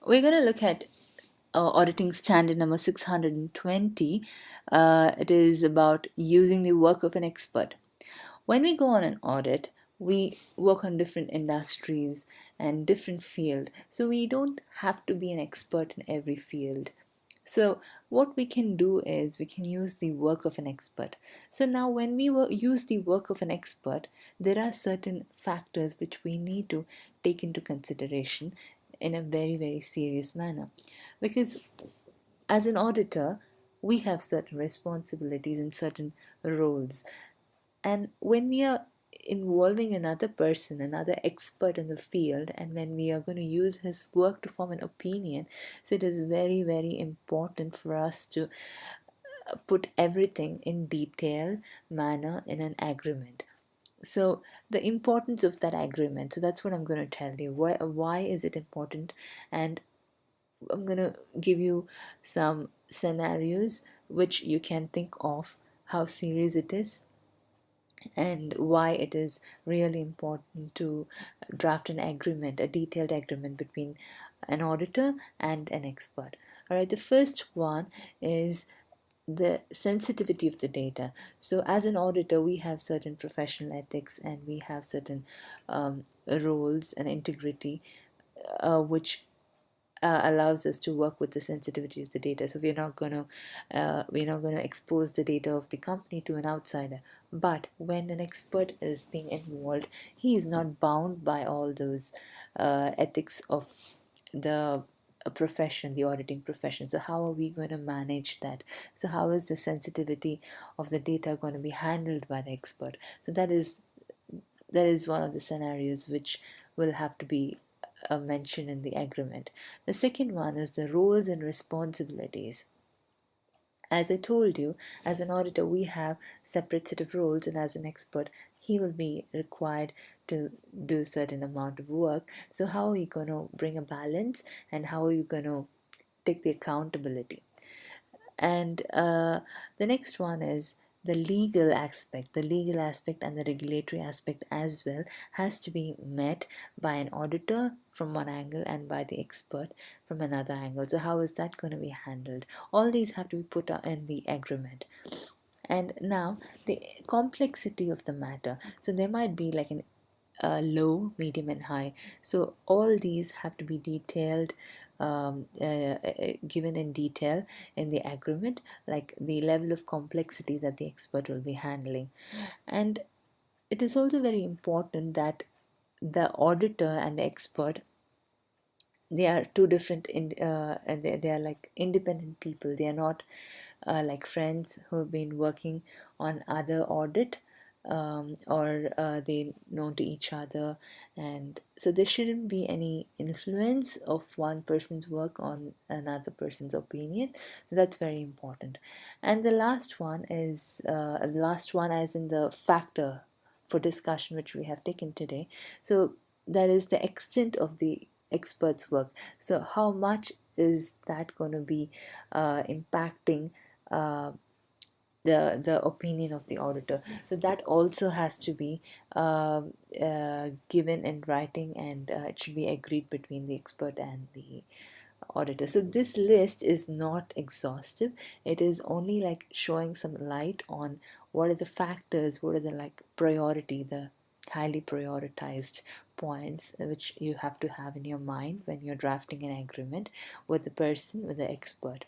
We're going to look at auditing standard number 620. It is about using the work of an expert. When we go on an audit, we work on different industries and different field. So we don't have to be an expert in every field. So what we can do is we can use the work of an expert. So now when we use the work of an expert, there are certain factors which we need to take into consideration in a very, very serious manner. Because as an auditor, we have certain responsibilities and certain roles. And when we are involving another person, another expert in the field, and when we are going to use his work to form an opinion, so it is very, very important for us to put everything in detailed manner in an agreement. So the importance of that agreement, so that's what I'm going to tell you. Why is it important? And I'm going to give you some scenarios which you can think of how serious it is and why it is really important to draft an agreement, a detailed agreement between an auditor and an expert. All right, the first one is the sensitivity of the data. So as an auditor, we have certain professional ethics and we have certain roles and integrity which allows us to work with the sensitivity of the data. So we're not going to expose the data of the company to an outsider. But when an expert is being involved, he is not bound by all those ethics of the profession, the auditing profession. So how are we going to manage that? So how is the sensitivity of the data going to be handled by the expert? So that is one of the scenarios which will have to be mentioned in the agreement. The second one is the roles and responsibilities. As I told you, as an auditor, we have separate set of roles, and as an expert, he will be required to do certain amount of work. So how are you going to bring a balance, and how are you going to take the accountability? And the next one is the legal aspect and the regulatory aspect as well has to be met by an auditor from one angle and by the expert from another angle. So how is that going to be handled? All these have to be put in the agreement. And now the complexity of the matter, so there might be like an low, medium, and high. So all these have to be detailed, given in detail in the agreement, like the level of complexity that the expert will be handling. And it is also very important that the auditor and the expert, they are two different and they are like independent people. They are not like friends who have been working on other audit, or they know to each other, and so there shouldn't be any influence of one person's work on another person's opinion. That's very important. And the last one is last one as in the factor for discussion which we have taken today. So that is the extent of the expert's work. So how much is that going to be impacting uh, the opinion of the auditor? So that also has to be given in writing, and it should be agreed between the expert and the auditor. So this list is not exhaustive. It is only like showing some light on what are the factors, what are the like priority, the highly prioritized points which you have to have in your mind when you're drafting an agreement with the person, with the expert.